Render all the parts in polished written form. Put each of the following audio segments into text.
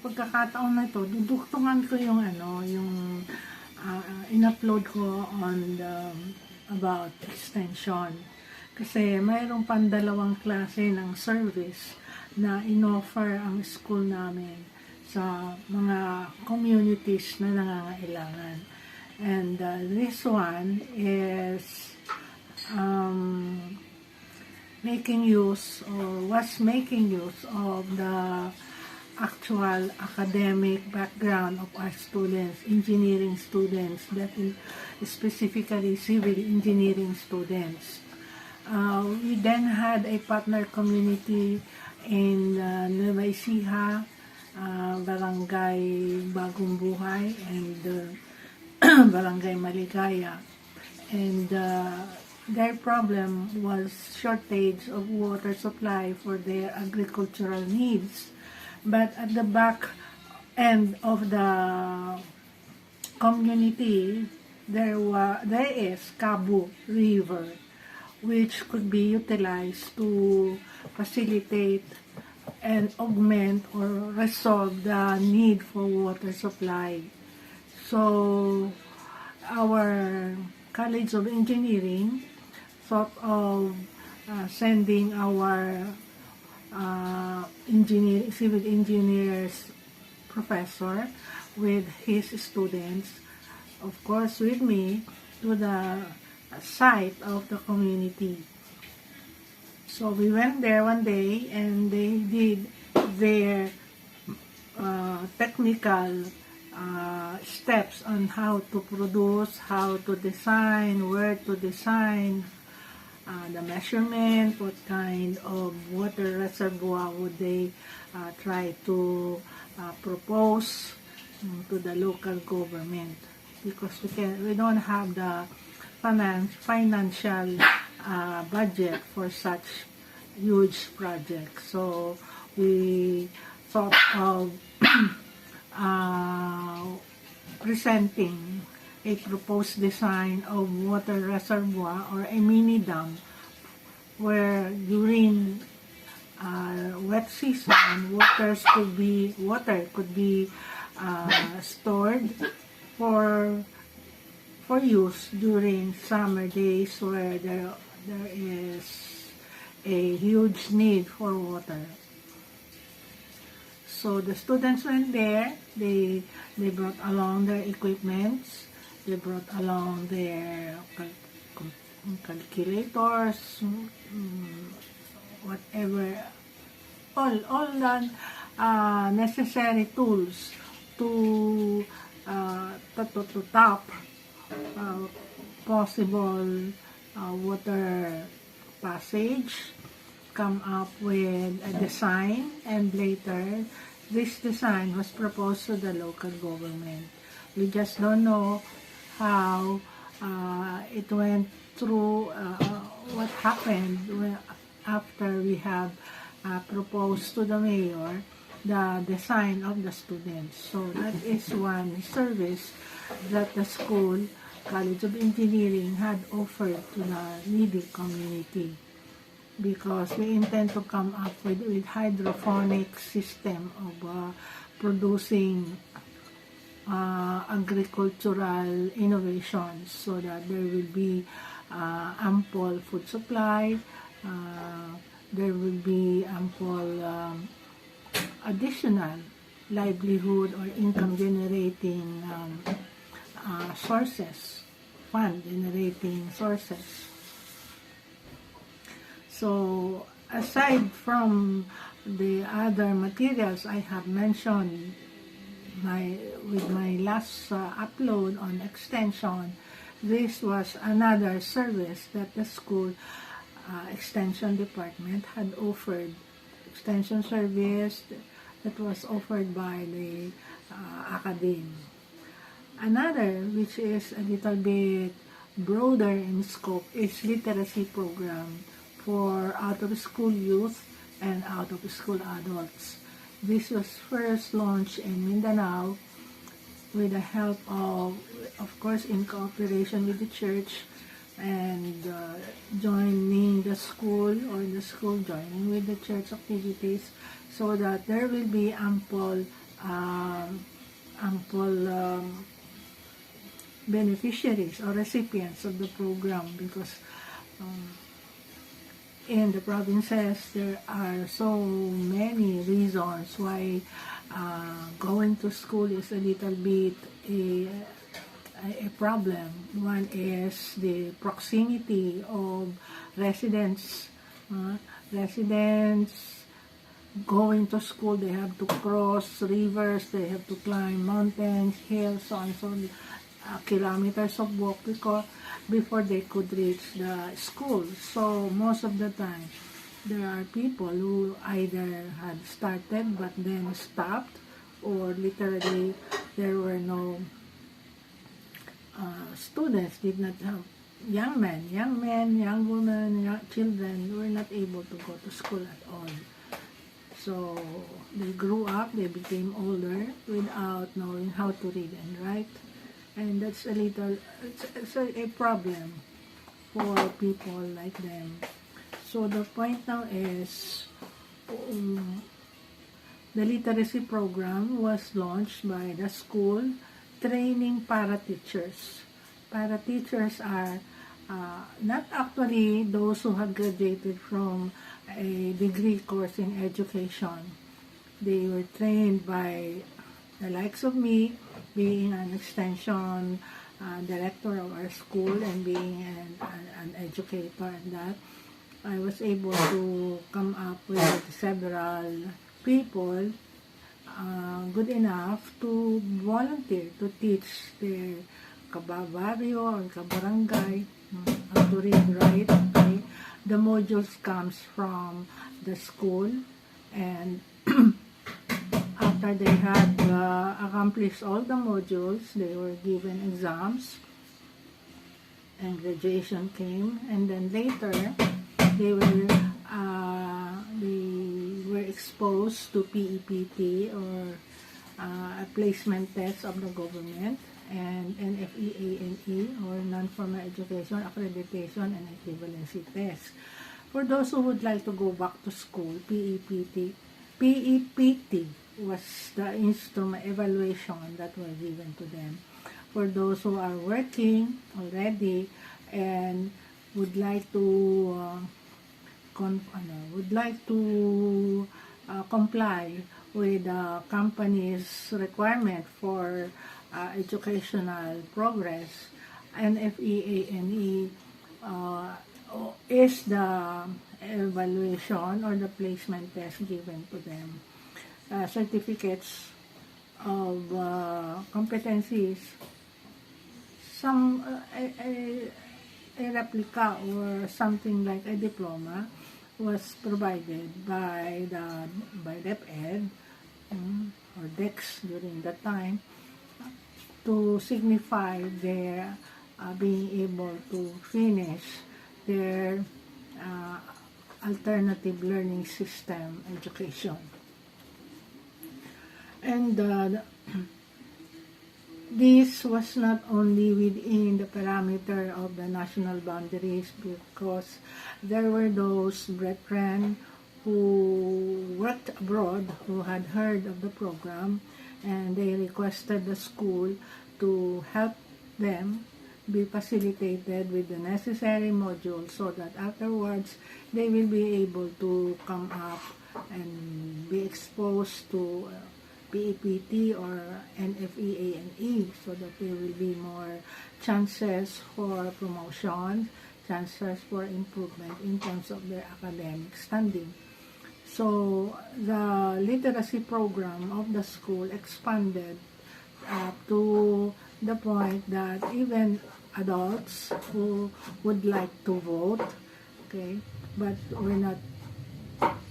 pagkakataon na ito, duduktungan ko yung in-upload ko on the about extension. Kasi mayroong pandalawang klase ng service na inoffer ang school namin sa mga communities na nangangailangan. And this one is making use of the actual academic background of our students, engineering students, that is specifically civil engineering students. We then had a partner community in Nueva Ecija, Barangay Bagong Buhay, and Barangay Maligaya. And their problem was shortage of water supply for their agricultural needs. But at the back end of the community, there is Kabu River, which could be utilized to facilitate and augment or resolve the need for water supply. So our College of Engineering thought of sending our civil engineers professor with his students, of course with me, to the site of the community. So we went there one day and they did their technical steps on how to produce, how to design, where to design, the measurement, what kind of water reservoir would they try to propose to the local government, because we don't have the financial budget for such huge projects. So we thought of presenting a proposed design of water reservoir or a mini dam where during wet season water could be stored for use during summer days where there is a huge need for water. So the students went there. They brought along their equipments. They brought along their calculators, whatever, all the necessary tools to tap possible water passage, come up with a design, and later this design was proposed to the local government. We just don't know how it went through, what happened after we have proposed to the mayor the design of the students. So that is one service that the school, College of Engineering, had offered to the needy community, because we intend to come up with hydroponic system of producing agricultural innovations, so that there will be ample food supply, there will be ample additional livelihood or income generating sources, fund generating sources. So aside from the other materials I have mentioned with my last upload on extension, this was another service that the school extension department had offered. Extension service that was offered by the academe. Another, which is a little bit broader in scope, is literacy program for out-of-school youth and out-of-school adults. This was first launched in Mindanao with the help of course, in cooperation with the church, and joining the school, or the school joining with the church activities, so that there will be ample ample beneficiaries or recipients of the program, because in the provinces there are so many reasons why going to school is a little bit a problem. One is the proximity of residents. Residents going to school, they have to cross rivers, they have to climb mountains, hills, so on, so kilometers of walk before they could reach the school. So most of the time, there are people who either had started but then stopped, or literally there were no students, did not have young men, young women, young children were not able to go to school at all. So they grew up, they became older without knowing how to read and write. And that's it's a problem for people like them. So the point now is, the literacy program was launched by the school, training para-teachers. Para-teachers are not actually those who have graduated from a degree course in education. They were trained by the likes of me, being an extension director of our school and being an educator, and that I was able to come up with several people good enough to volunteer to teach their kababaryo or kabarangay how to read, write. Okay? The modules comes from the school, and after they had accomplished all the modules, they were given exams, and graduation came. And then later, they were exposed to PEPT, or a placement test of the government, and NFEANE, or non-formal education accreditation and equivalency test. For those who would like to go back to school, PEPT was the instrument evaluation that was given to them. For those who are working already and would like to comply with the company's requirement for educational progress, NFEANE is the evaluation or the placement test given to them. Certificates of competencies, some a replica or something like a diploma was provided by DepEd or DEX during that time, to signify their being able to finish their alternative learning system education. And this was not only within the parameter of the national boundaries, because there were those brethren who worked abroad who had heard of the program, and they requested the school to help them be facilitated with the necessary modules, so that afterwards they will be able to come up and be exposed to PEPT or NFEANE, so that there will be more chances for promotion, chances for improvement in terms of their academic standing. So the literacy program of the school expanded to the point that even adults who would like to vote, okay, but were not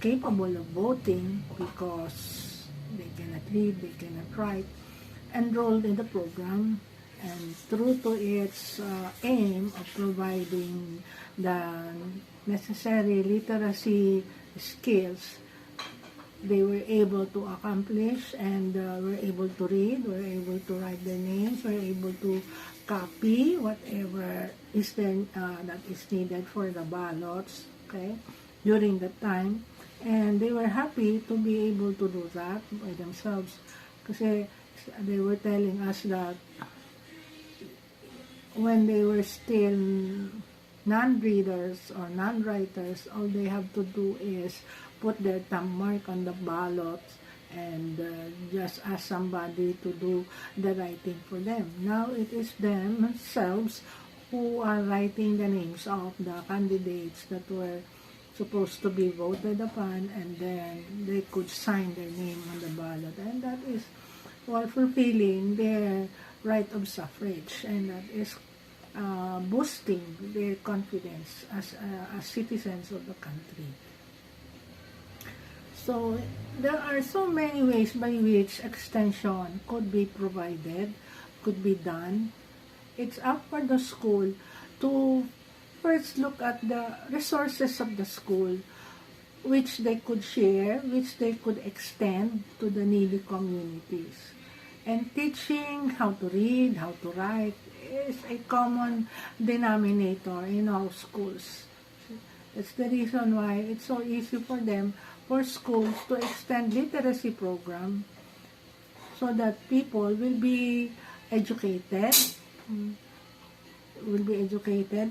capable of voting because they cannot read, they cannot write, enrolled in the program, and true to its aim of providing the necessary literacy skills, they were able to accomplish and were able to read, were able to write their names, were able to copy whatever is then that is needed for the ballots, okay, during that time. And they were happy to be able to do that by themselves. Kasi they were telling us that when they were still non-readers or non-writers, all they have to do is put their thumb mark on the ballots and just ask somebody to do the writing for them. Now it is themselves who are writing the names of the candidates that were supposed to be voted upon, and then they could sign their name on the ballot, and that is while fulfilling their right of suffrage, and that is boosting their confidence as citizens of the country. So there are so many ways by which extension could be provided, could be done. It's up for the school to first look at the resources of the school, which they could share, which they could extend to the needy communities. And teaching how to read, how to write is a common denominator in all schools. That's the reason why it's so easy for them, for schools, to extend literacy program so that people will be educated,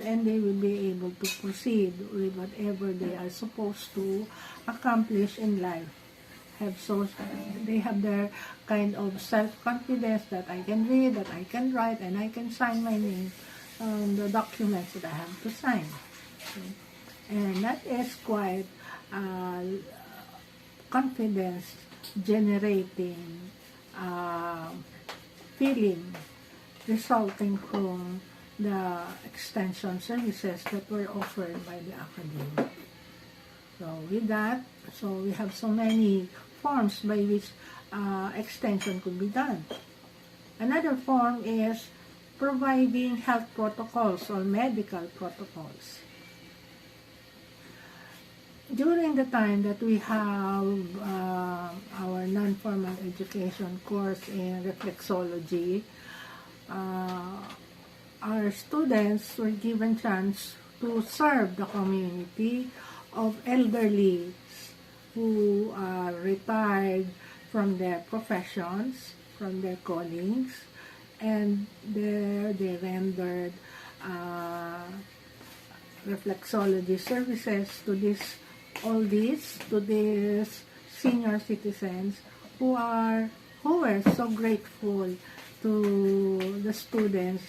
and they will be able to proceed with whatever they are supposed to accomplish in life. They have their kind of self-confidence that I can read, that I can write, and I can sign my name on the documents that I have to sign. Okay. And that is quite confidence generating feeling resulting from the extension services that were offered by the academy. So with that, we have so many forms by which extension could be done. Another form is providing health protocols or medical protocols. During the time that we have our non-formal education course in reflexology, our students were given chance to serve the community of elderly who are retired from their professions, from their callings, and they rendered reflexology services to these senior citizens who were so grateful to the students,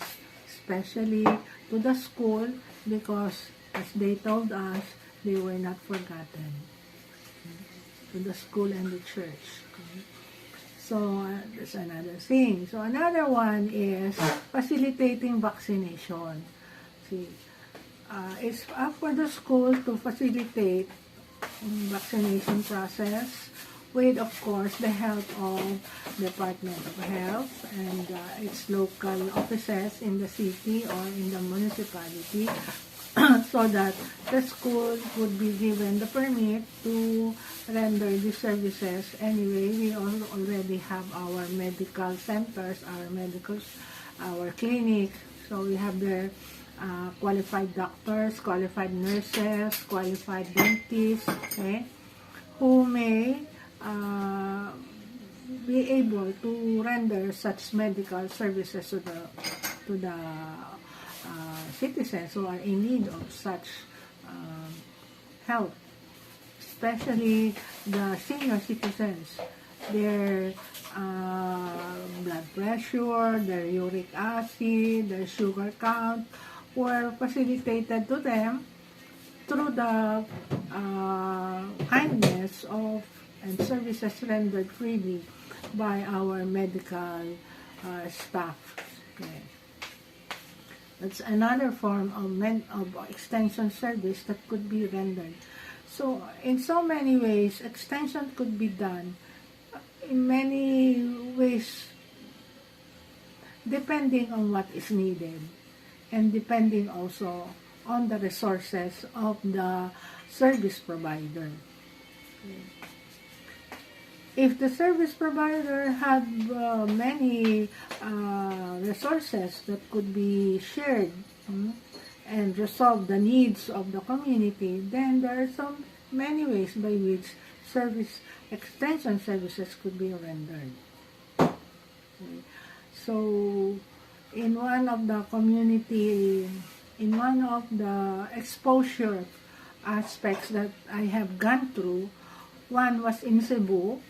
especially to the school, because as they told us, they were not forgotten, to the school and the church. So that's another thing. So another one is facilitating vaccination. It's up for the school to facilitate vaccination process with, of course, the help of Department of Health and its local offices in the city or in the municipality, so that the school would be given the permit to render these services. Anyway, we already have our medical centers, our clinic, so we have the qualified doctors, qualified nurses, qualified dentists, okay, who may be able to render such medical services to the citizens who are in need of such help, especially the senior citizens. Their blood pressure, their uric acid, their sugar count were facilitated to them through the kindness of and services rendered freely by our medical staff. Okay. That's another form of extension service that could be rendered. So in so many ways, extension could be done in many ways, depending on what is needed and depending also on the resources of the service provider. If the service provider had many resources that could be shared and resolve the needs of the community, then there are so many ways by which extension services could be rendered. Okay. So, in one of the community, in one of the exposure aspects that I have gone through, one was in Cebu.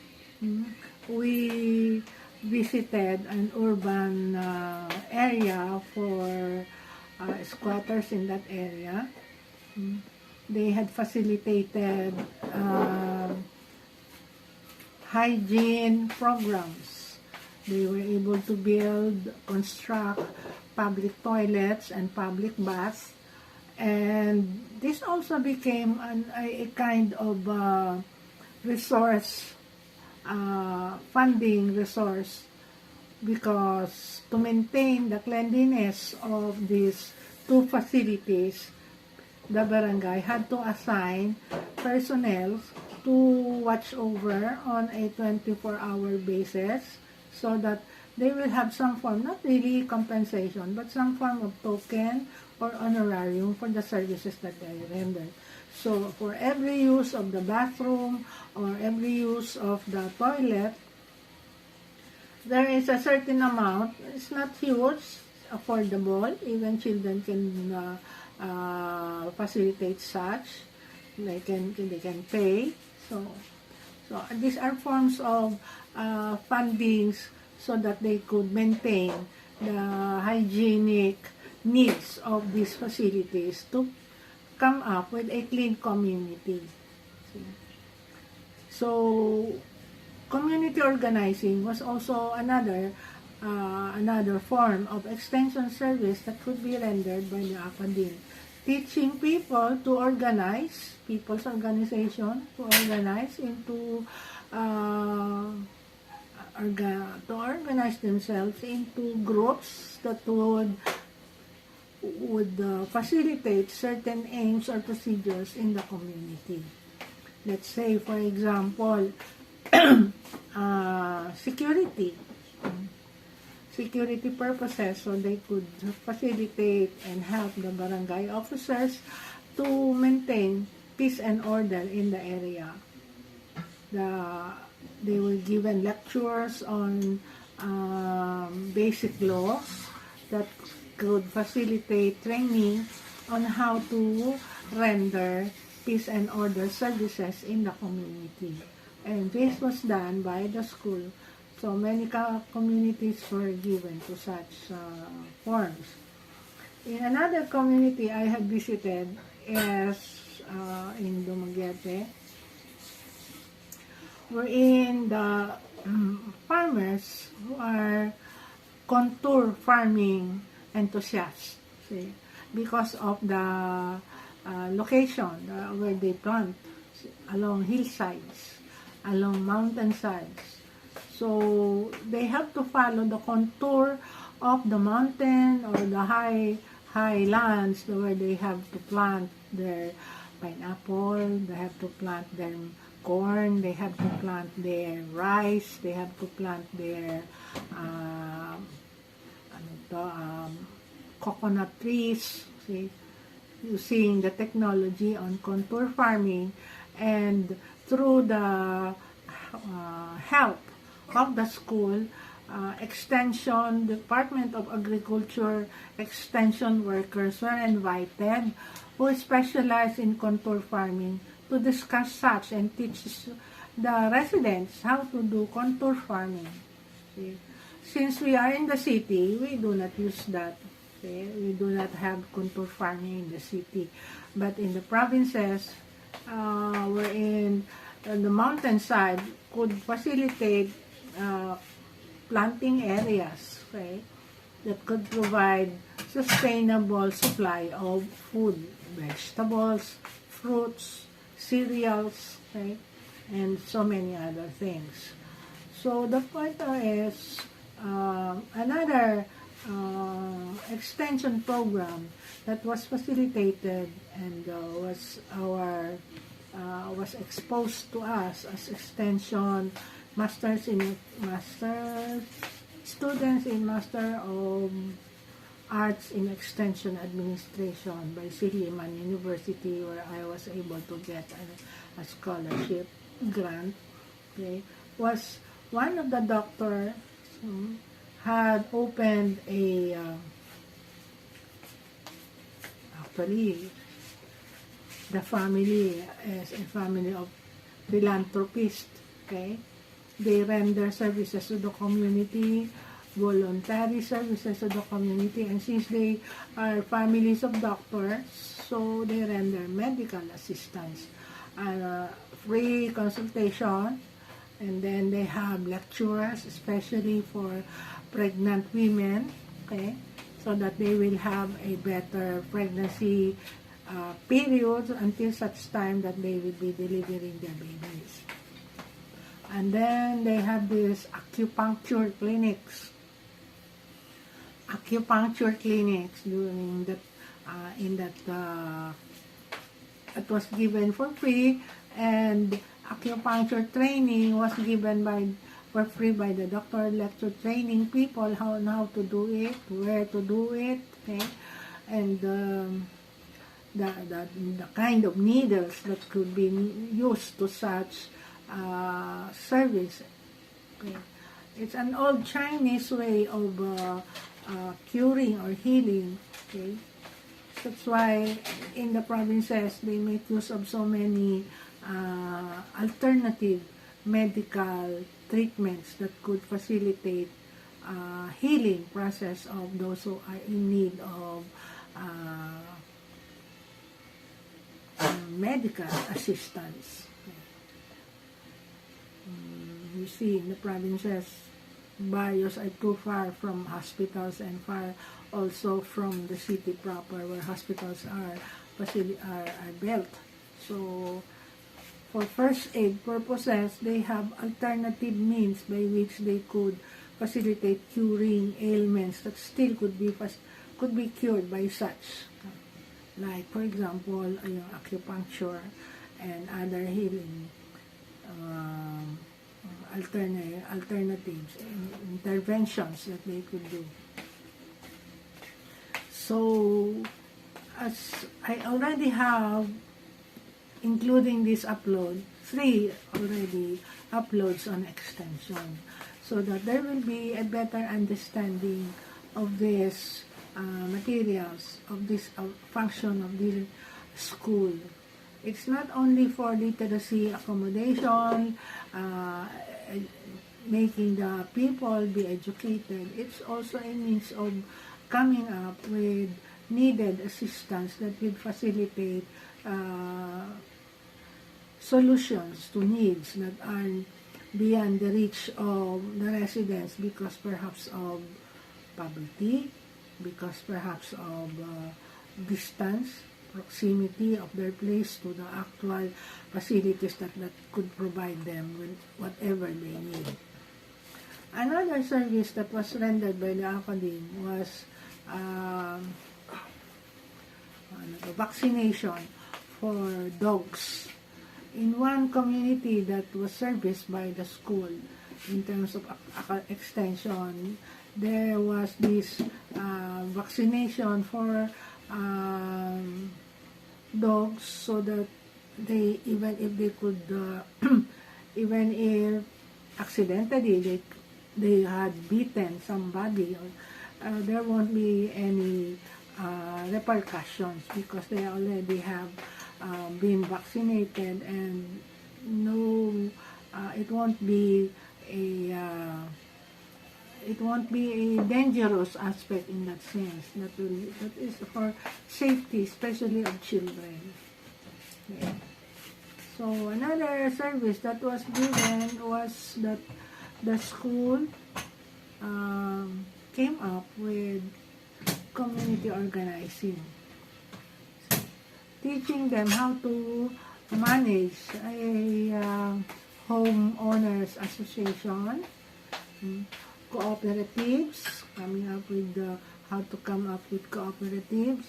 We visited an urban area for squatters in that area. They had facilitated hygiene programs. They were able to build, construct public toilets and public baths. And this also became a kind of resource, funding resource, because to maintain the cleanliness of these two facilities, the barangay had to assign personnel to watch over on a 24-hour basis, so that they will have some form, not really compensation, but some form of token or honorarium for the services that they render. So for every use of the bathroom or every use of the toilet, there is a certain amount. It's not huge, affordable. Even children can facilitate such. They can pay. So these are forms of fundings so that they could maintain the hygienic needs of these facilities to come up with a clean community. So community organizing was also another form of extension service that could be rendered by the academe, teaching people to organize, people's organization to organize into to organize themselves into groups that would facilitate certain aims or procedures in the community. Let's say, for example, security purposes, so they could facilitate and help the barangay officers to maintain peace and order in the area. They were given lectures on basic laws that could facilitate training on how to render peace and order services in the community. And this was done by the school. So many communities were given to such forms. In another community I have visited is in Dumaguete, wherein the farmers who are contour farming enthusiasts, see, because of the location where they plant, along hillsides, along mountainsides. So they have to follow the contour of the mountain or the high lands where they have to plant their pineapple, they have to plant their corn, they have to plant their rice, they have to plant their coconut trees, see, using the technology on contour farming. And through the help of the school, extension, Department of Agriculture extension workers were invited who specialize in contour farming to discuss such and teach the residents how to do contour farming. See? Since we are in the city, we do not use that. See? We do not have contour farming in the city. But in the provinces, wherein the mountainside could facilitate planting areas, okay, that could provide sustainable supply of food, vegetables, fruits, cereals, okay, and so many other things. So the point is another extension program that was facilitated and was exposed to us as extension students in Master of Arts in Extension Administration by Silliman University, where I was able to get a scholarship grant. Okay, was one of the doctors had opened a, actually, the family is a family of philanthropists, okay? They render services to the community, voluntary services to the community, and since they are families of doctors, so they render medical assistance, free consultation, and then they have lecturers, especially for pregnant women, okay, so that they will have a better pregnancy period until such time that they will be delivering their babies. And then they have these acupuncture clinics. During that, it was given for free, and acupuncture training was given for free by the doctor, lecture training people how to do it, where to do it, okay, and the kind of needles that could be used to such service. Okay. It's an old Chinese way of curing or healing. Okay. That's why in the provinces they make use of so many alternative medical treatments that could facilitate healing process of those who are in need of medical assistance. You see, in the provinces, barrios are too far from hospitals and far also from the city proper where hospitals are built. So, for first aid purposes, they have alternative means by which they could facilitate curing ailments that still could be cured by such. Like, for example, acupuncture and other healing alternatives and interventions that they could do. So, as I already have, including this upload, 3 already uploads on extension, so that there will be a better understanding of these materials, of this function of this school. It's not only for literacy accommodation, making the people be educated. It's also a means of coming up with needed assistance that will facilitate solutions to needs that are beyond the reach of the residents because perhaps of poverty, because perhaps of distance, proximity of their place to the actual facilities that could provide them with whatever they need. Another service that was rendered by the academy was vaccination for dogs. In one community that was serviced by the school in terms of extension, there was this vaccination for dogs so that they, even if they could, even if accidentally they had beaten somebody, there won't be any repercussions because they already have been vaccinated, and no, it won't be a dangerous aspect in that sense. That is for safety, especially of children. Yeah. So another service that was given was that the school came up with community organizing, teaching them how to manage a homeowners association, cooperatives, coming up with how to come up with cooperatives,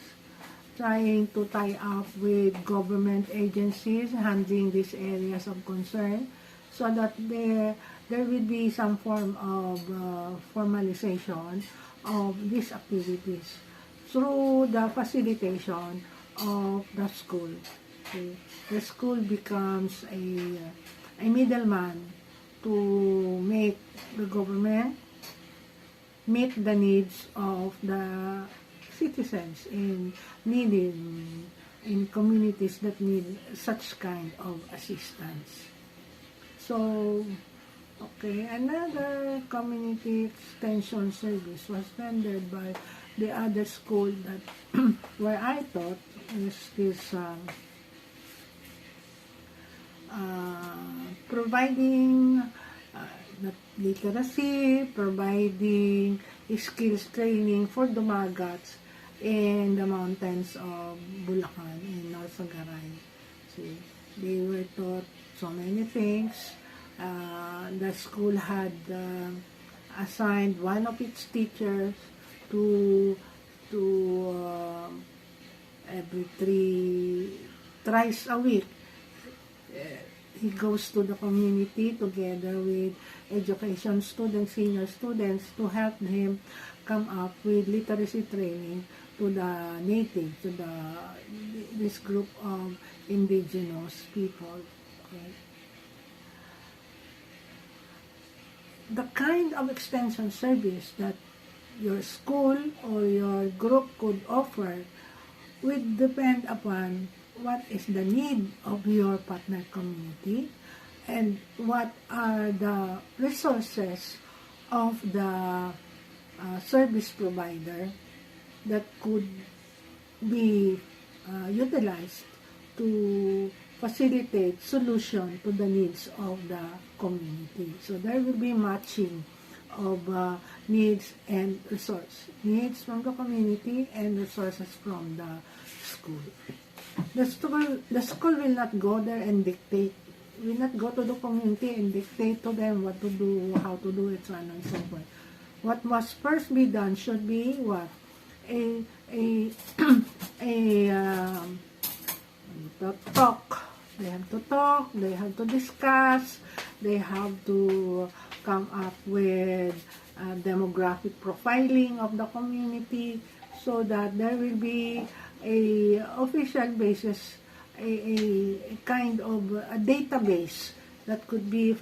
trying to tie up with government agencies handling these areas of concern, so that there will be some form of formalization of these activities through the facilitation of the school. Okay. The school becomes a middleman to make the government meet the needs of the citizens in communities that need such kind of assistance. So, okay, another community extension service was rendered by the other school that where I taught is this providing literacy, providing skills training for dumagats in the mountains of Bulacan in North Sagaray. See, they were taught so many things. The school had assigned one of its teachers to every thrice a week. He goes to the community together with education students, senior students, to help him come up with literacy training to the native, to this group of indigenous people. Okay. The kind of extension service that your school or your group could offer will depend upon what is the need of your partner community and what are the resources of the service provider that could be utilized to facilitate solution to the needs of the community. So there will be matching of needs and resource. Needs from the community and resources from the school. The school will not go there and dictate, will not go to the community and dictate to them what to do, how to do it, so on and so forth. What must first be done should be what? Talk. They have to talk, they have to discuss, they have to come up with demographic profiling of the community so that there will be a official basis, a kind of a database that could be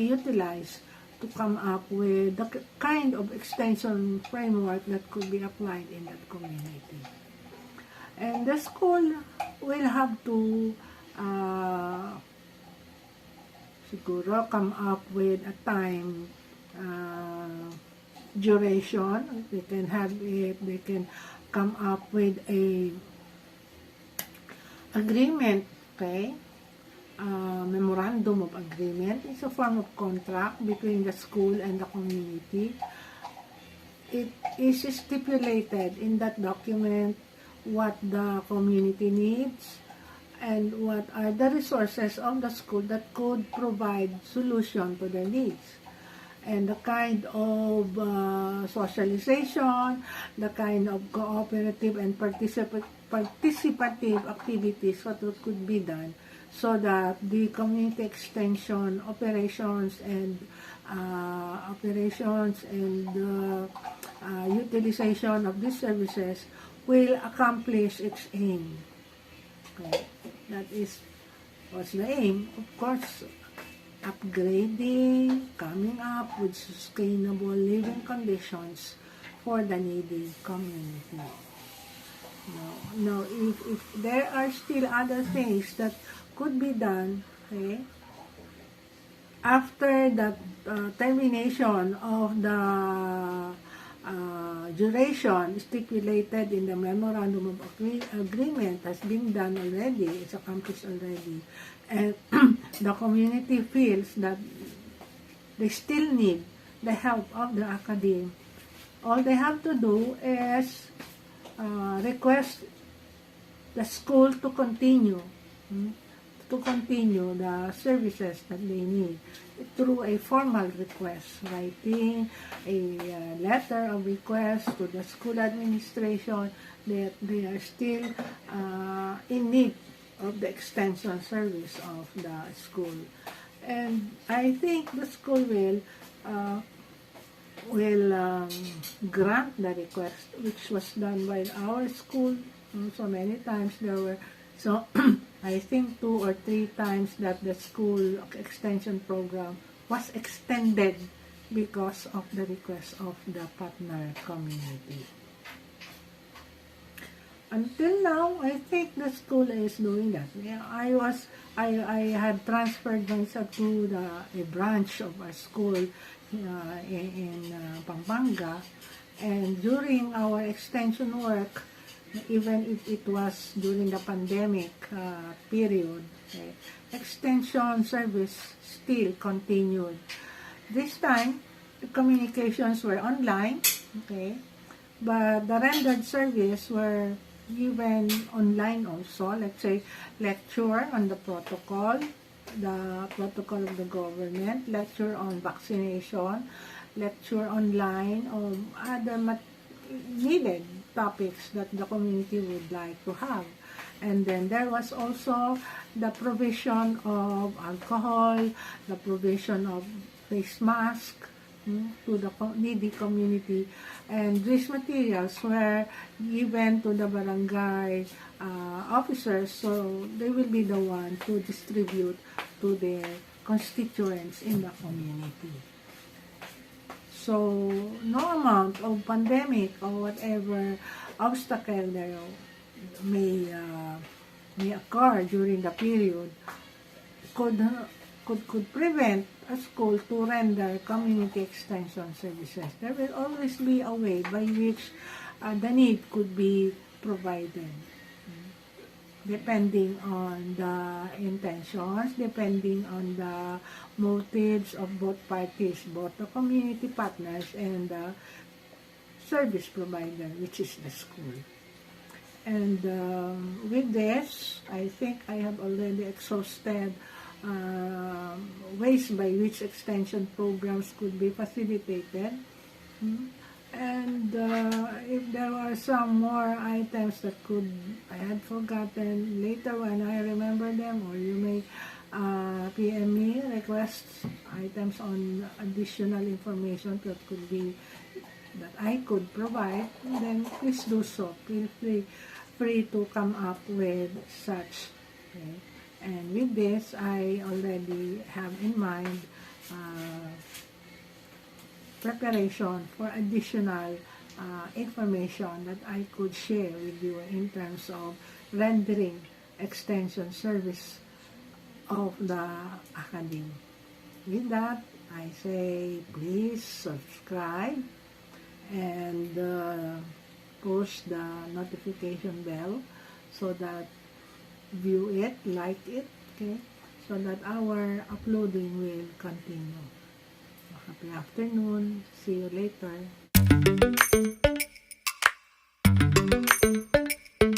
utilized to come up with the kind of extension framework that could be applied in that community. And the school will have to siguro come up with a time duration. They can have it, they can come up with a agreement, okay? Memorandum of agreement is a form of contract between the school and the community. It is stipulated in that document what the community needs and what are the resources of the school that could provide solution to their needs. And the kind of socialization, the kind of cooperative and participative activities what could be done so that the community extension operations and utilization of these services will accomplish its aim. Okay. That is, what's the aim? Of course, upgrading, coming up with sustainable living conditions for the needy community. Now, if there are still other things that could be done, okay, after the termination of the duration stipulated in the memorandum of agreement has been done already, it's accomplished already, and the community feels that they still need the help of the academe, all they have to do is request the school to continue the services that they need through a formal request, writing a letter of request to the school administration that they are still in need of the extension service of the school. And I think the school will grant the request, which was done by our school so many times. There were I think 2 or 3 times that the school extension program was extended because of the request of the partner community. Until now, I think the school is doing that. Yeah, I had transferred myself to a branch of a school in Pampanga, and during our extension work, even if it was during the pandemic period, okay, extension service still continued. This time, the communications were online, okay, but the rendered service were given online also. Let's say lecture on the protocol of the government, lecture on vaccination, lecture online on other needed topics that the community would like to have. And then there was also the provision of alcohol, the provision of face mask to the needy community, and these materials were given to the barangay officers, so they will be the one to distribute to their constituents in the community. So no amount of pandemic or whatever obstacle there may occur during the period could prevent a school to render community extension services. There will always be a way by which the need could be provided, depending on the intentions, depending on the motives of both parties, both the community partners and the service provider, which is the school. And with this, I think I have already exhausted ways by which extension programs could be facilitated. And if there were some more items that I had forgotten later when I remember them, or you may PM me, request items on additional information that I could provide, then please do so. Feel free to come up with such. Okay? And with this, I already have in mind preparation for additional information that I could share with you in terms of rendering extension service of the academy. With that, I say please subscribe and push the notification bell so that view it, like it, okay, so that our uploading will continue. Happy afternoon. See you later.